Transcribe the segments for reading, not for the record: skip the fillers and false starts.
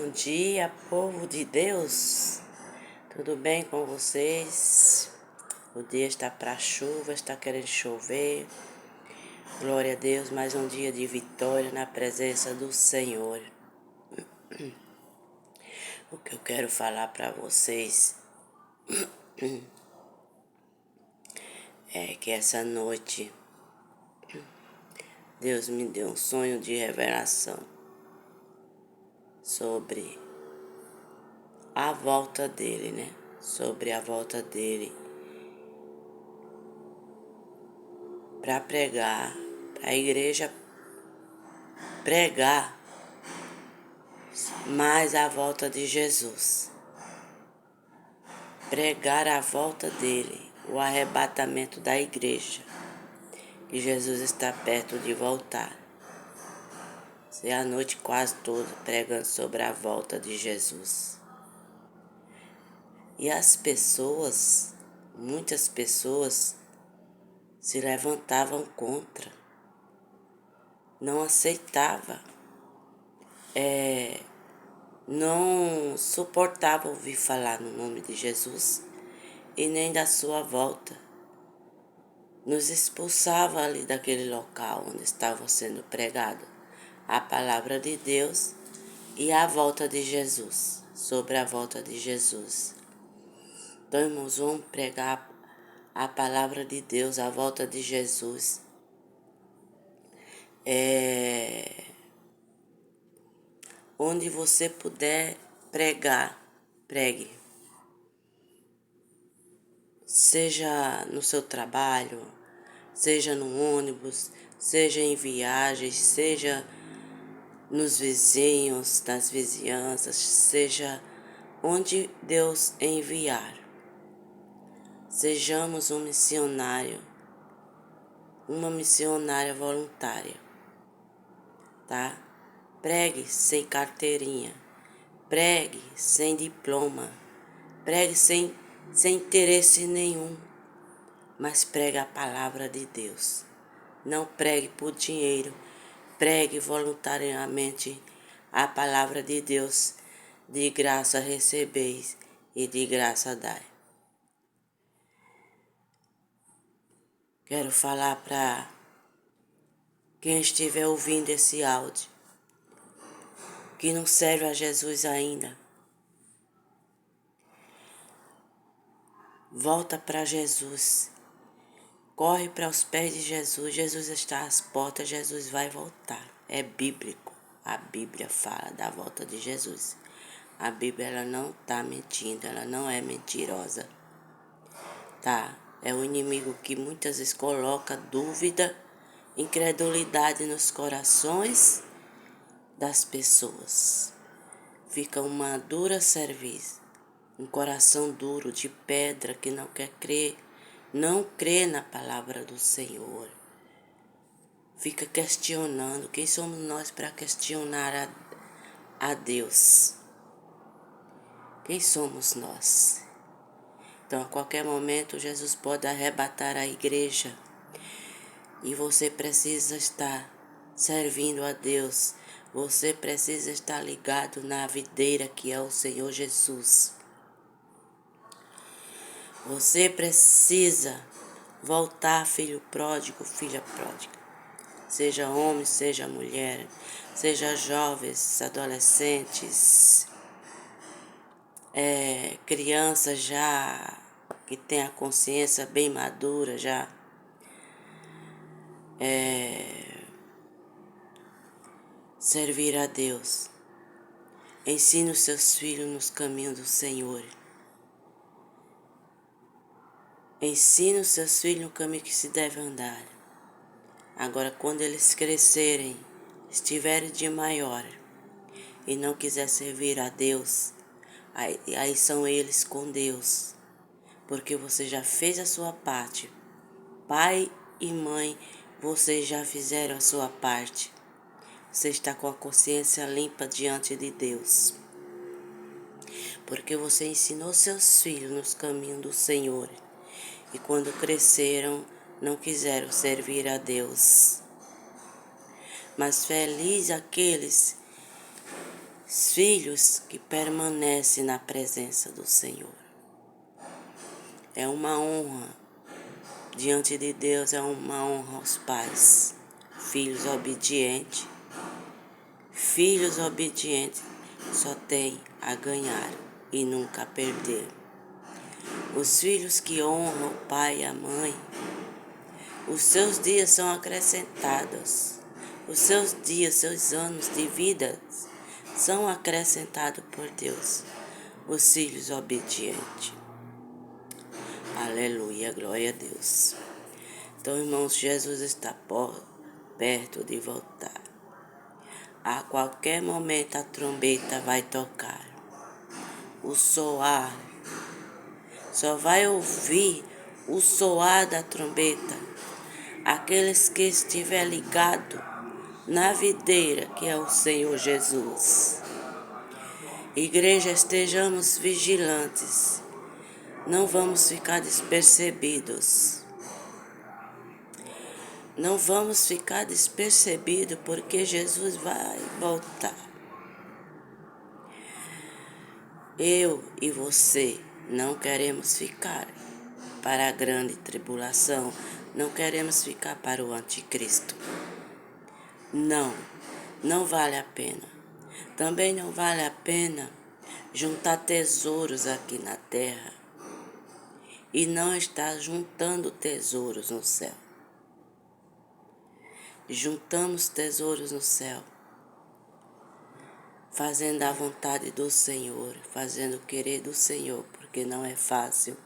Bom dia, povo de Deus. Tudo bem com vocês? O dia está para chuva, está querendo chover. Glória a Deus, mais um dia de vitória na presença do Senhor. O que eu quero falar para vocês é que essa noite Deus me deu um sonho de revelação sobre a volta dele, né? Sobre a volta dele para pregar, para a igreja pregar mais a volta de Jesus. Pregar a volta dele, o arrebatamento da igreja, que Jesus está perto de voltar. Se a noite quase toda pregando sobre a volta de Jesus. E as pessoas, muitas pessoas, se levantavam contra, não aceitavam, não suportavam ouvir falar no nome de Jesus e nem da sua volta. Nos expulsava ali daquele local onde estava sendo pregado a palavra de Deus e a volta de Jesus, sobre a volta de Jesus. Então, irmãos, vamos pregar a palavra de Deus, a volta de Jesus. Onde você puder pregar, pregue. Seja no seu trabalho, seja no ônibus, seja em viagens, seja nos vizinhos, nas vizinhanças, seja onde Deus enviar. Sejamos um missionário, uma missionária voluntária, tá? Pregue sem carteirinha, pregue sem diploma, pregue sem interesse nenhum, mas pregue a palavra de Deus. Não pregue por dinheiro, pregue voluntariamente a palavra de Deus. De graça recebeis e de graça dai. Quero falar para quem estiver ouvindo esse áudio, que não serve a Jesus ainda. Volta para Jesus. Corre para os pés de Jesus. Jesus está às portas, Jesus vai voltar. É bíblico. A Bíblia fala da volta de Jesus. A Bíblia ela não está mentindo, ela não é mentirosa. Tá? É o inimigo que muitas vezes coloca dúvida, incredulidade nos corações das pessoas. Fica uma dura cerviz, um coração duro de pedra que não quer crer, não crê na palavra do Senhor. Fica questionando. Quem somos nós para questionar a Deus? Quem somos nós? Então, a qualquer momento, Jesus pode arrebatar a igreja e você precisa estar servindo a Deus. Você precisa estar ligado na videira que é o Senhor Jesus. Você precisa voltar, filho pródigo, filha pródiga. Seja homem, seja mulher, seja jovens, adolescentes, crianças já que tem a consciência bem madura já. Servir a Deus. Ensine os seus filhos nos caminhos do Senhor. Ensine os seus filhos no caminho que se deve andar. Agora, quando eles crescerem, estiverem de maior e não quiser servir a Deus, aí são eles com Deus. Porque você já fez a sua parte. Pai e mãe, vocês já fizeram a sua parte. Você está com a consciência limpa diante de Deus. Porque você ensinou seus filhos nos caminhos do Senhor. E quando cresceram, não quiseram servir a Deus. Mas feliz aqueles filhos que permanecem na presença do Senhor. É uma honra diante de Deus, é uma honra aos pais. Filhos obedientes só têm a ganhar e nunca a perder. Os filhos que honram o pai e a mãe, os seus dias são acrescentados. Os seus dias, seus anos de vida são acrescentados por Deus. Os filhos obedientes. Aleluia, glória a Deus. Então, irmãos, Jesus está perto de voltar. A qualquer momento a trombeta vai tocar. O soar. Só vai ouvir o soar da trombeta aqueles que estiver ligado na videira, que é o Senhor Jesus. Igreja, estejamos vigilantes. Não vamos ficar despercebidos. Não vamos ficar despercebidos, porque Jesus vai voltar. Eu e você não queremos ficar para a grande tribulação. Não queremos ficar para o anticristo. Não vale a pena. Também não vale a pena juntar tesouros aqui na terra e não estar juntando tesouros no céu. Juntamos tesouros no céu, fazendo a vontade do Senhor, fazendo o querer do Senhor, porque não é fácil.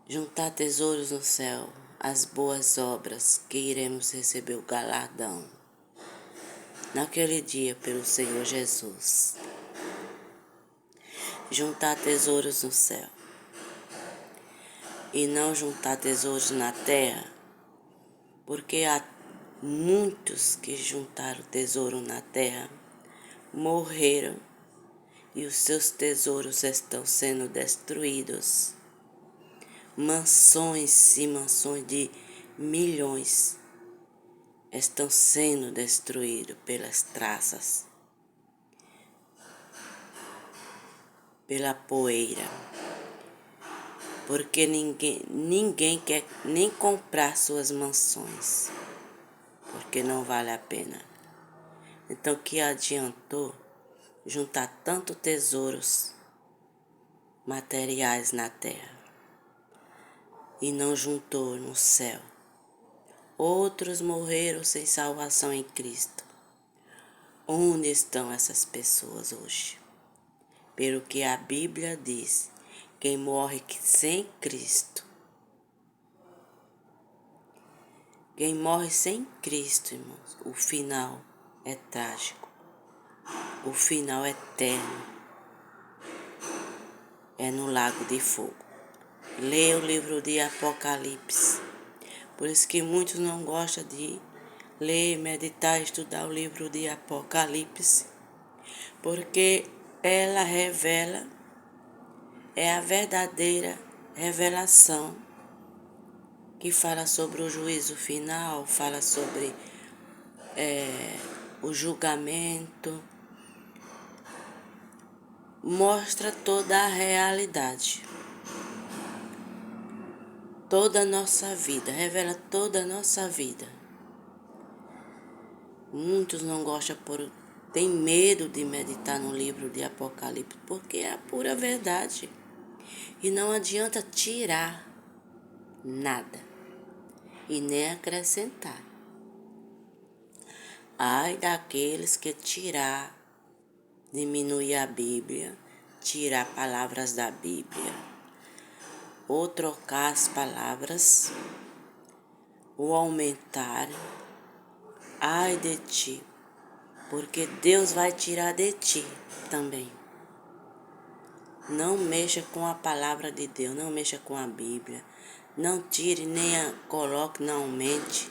Juntar tesouros no céu, as boas obras que iremos receber o galardão naquele dia pelo Senhor Jesus. Juntar tesouros no céu e não juntar tesouros na terra, porque há muitos que juntaram tesouro na terra, morreram e os seus tesouros estão sendo destruídos. Mansões e mansões de milhões estão sendo destruídos pelas traças, pela poeira, porque ninguém quer nem comprar suas mansões, porque não vale a pena. Então, que adiantou juntar tanto tesouros materiais na terra e não juntou no céu? Outros morreram sem salvação em Cristo. Onde estão essas pessoas hoje? Pelo que a Bíblia diz, quem morre sem Cristo, quem morre sem Cristo, irmãos, o final é trágico, o final é eterno, é no lago de fogo. Leia o livro de Apocalipse. Por isso que muitos não gostam de ler, meditar, estudar o livro de Apocalipse, porque ela revela, é a verdadeira revelação que fala sobre o juízo final, fala sobre o julgamento, mostra toda a realidade, toda a nossa vida, revela toda a nossa vida. Muitos não gostam, tem medo de meditar no livro de Apocalipse, porque é a pura verdade. E não adianta tirar nada e nem acrescentar. Ai daqueles que tirar, diminuir a Bíblia, tirar palavras da Bíblia, ou trocar as palavras, ou aumentar. Ai de ti, porque Deus vai tirar de ti também. Não mexa com a palavra de Deus, não mexa com a Bíblia. Não tire, nem coloque, não aumente.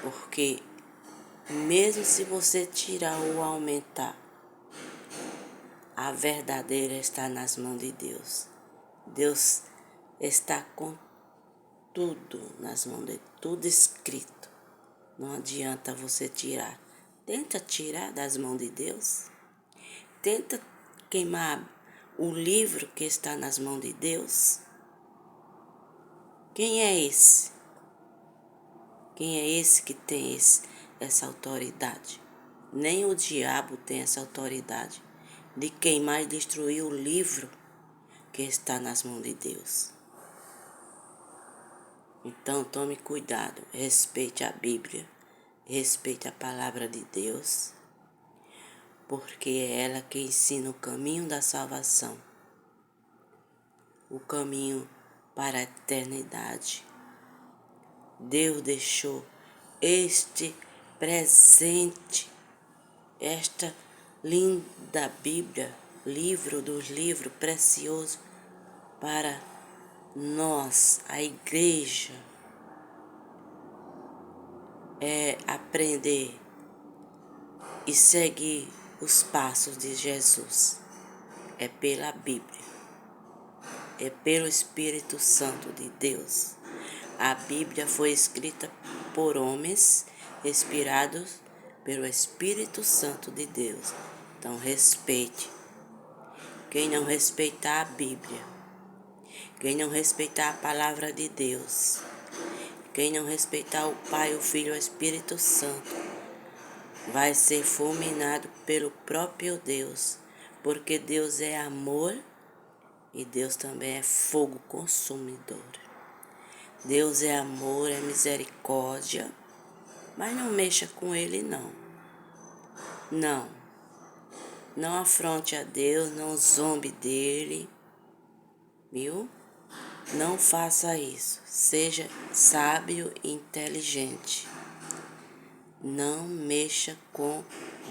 Porque mesmo se você tirar ou aumentar, a verdadeira está nas mãos de Deus. Deus está com tudo nas mãos dele, tudo escrito. Não adianta você tirar, Tenta tirar das mãos de Deus. Tenta queimar o livro que está nas mãos de Deus. Quem é esse? Quem é esse que tem essa autoridade? Nem o diabo tem essa autoridade de queimar e destruir o livro que está nas mãos de Deus. Então tome cuidado, respeite a Bíblia, respeite a palavra de Deus, porque é ela que ensina o caminho da salvação, o caminho para a eternidade. Deus deixou este presente, esta linda Bíblia, livro dos livros precioso para nós, a igreja, aprender e seguir os passos de Jesus. É pela Bíblia, é pelo Espírito Santo de Deus. A Bíblia foi escrita por homens inspirados pelo Espírito Santo de Deus. Então respeite. Quem não respeitar a Bíblia, quem não respeitar a palavra de Deus, quem não respeitar o Pai, o Filho e o Espírito Santo, vai ser fulminado pelo próprio Deus, porque Deus é amor e Deus também é fogo consumidor. Deus é amor, é misericórdia, mas não mexa com Ele não. Não afronte a Deus, não zombe dele, viu? Não faça isso. Seja sábio e inteligente. Não mexa com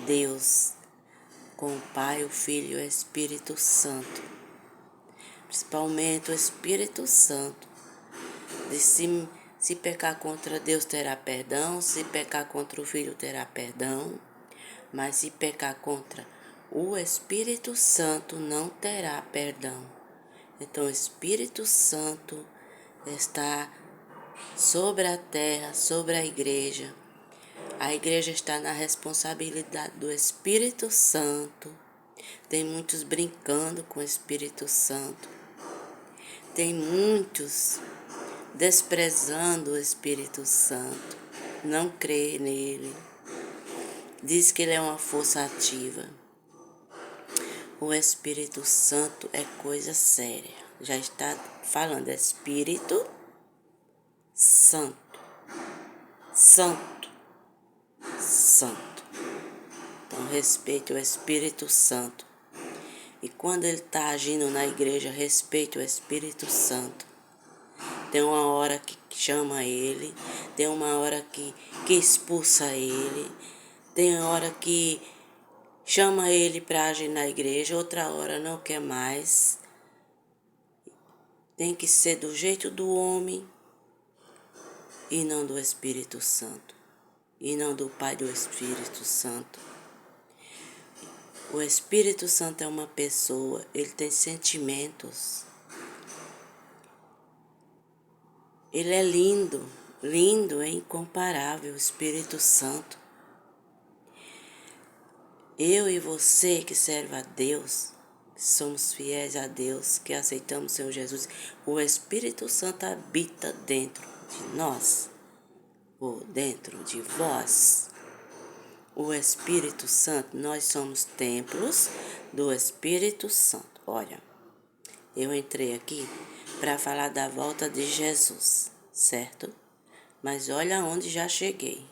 Deus, com o Pai, o Filho e o Espírito Santo. Principalmente o Espírito Santo. Se pecar contra Deus terá perdão, se pecar contra o Filho terá perdão, mas se pecar contra o Espírito Santo não terá perdão. Então o Espírito Santo está sobre a terra, sobre a igreja. A igreja está na responsabilidade do Espírito Santo. Tem muitos brincando com o Espírito Santo. Tem muitos desprezando o Espírito Santo. Não crê nele. Diz que ele é uma força ativa. O Espírito Santo é coisa séria. Já está falando Espírito Santo. Santo. Santo. Então respeite o Espírito Santo. E quando ele está agindo na igreja, respeite o Espírito Santo. Tem uma hora que chama ele, tem uma hora que expulsa ele, tem uma hora que chama ele para agir na igreja, outra hora não quer mais. Tem que ser do jeito do homem e não do Espírito Santo, e não do Pai do Espírito Santo. O Espírito Santo é uma pessoa, ele tem sentimentos. Ele é lindo, lindo, é incomparável, o Espírito Santo. Eu e você que serve a Deus, que somos fiéis a Deus, que aceitamos o Senhor Jesus, o Espírito Santo habita dentro de nós, ou dentro de vós. O Espírito Santo, nós somos templos do Espírito Santo. Olha, eu entrei aqui para falar da volta de Jesus, certo? Mas olha onde já cheguei.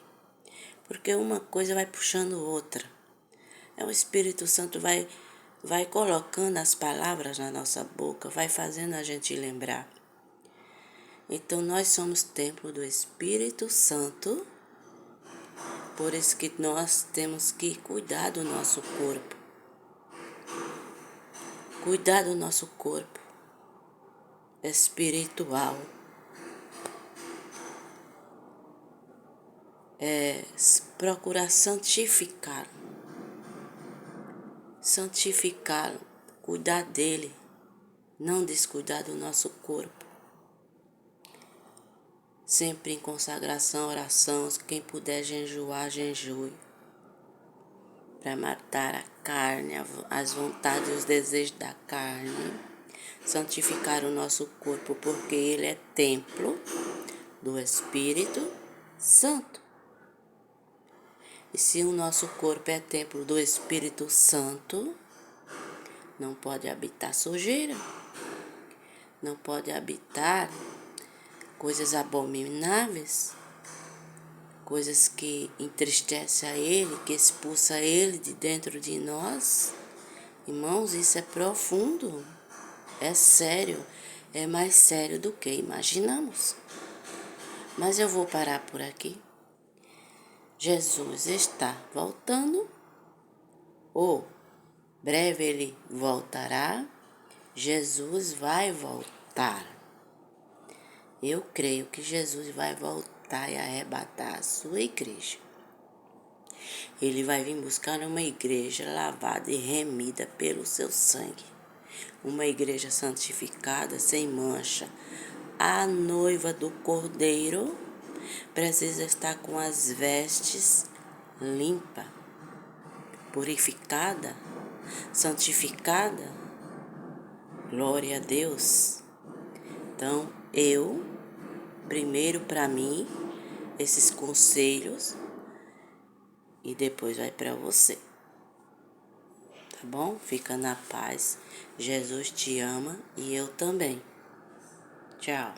Porque uma coisa vai puxando outra. O Espírito Santo vai colocando as palavras na nossa boca, vai fazendo a gente lembrar. Então nós somos templo do Espírito Santo, por isso que nós temos que cuidar do nosso corpo. Cuidar do nosso corpo espiritual. Procurar santificá-lo. Santificá-lo, cuidar dele, não descuidar do nosso corpo. Sempre em consagração, oração, quem puder jejuar, jejue. para matar a carne, as vontades e os desejos da carne, santificar o nosso corpo, porque ele é templo do Espírito Santo. E se o nosso corpo é templo do Espírito Santo, não pode habitar sujeira, não pode habitar coisas abomináveis, coisas que entristecem a Ele, que expulsa Ele de dentro de nós. Irmãos, isso é profundo, é sério, é mais sério do que imaginamos. Mas eu vou parar por aqui. Jesus está voltando, ou breve Ele voltará. Jesus vai voltar. Eu creio que Jesus vai voltar e arrebatar a sua igreja. Ele vai vir buscar uma igreja lavada e remida pelo seu sangue. Uma igreja santificada, sem mancha. A noiva do Cordeiro precisa estar com as vestes limpa, purificada, santificada. Glória a Deus. Então, primeiro para mim, esses conselhos, e depois vai para você. Tá bom? Fica na paz. Jesus te ama e eu também. Tchau.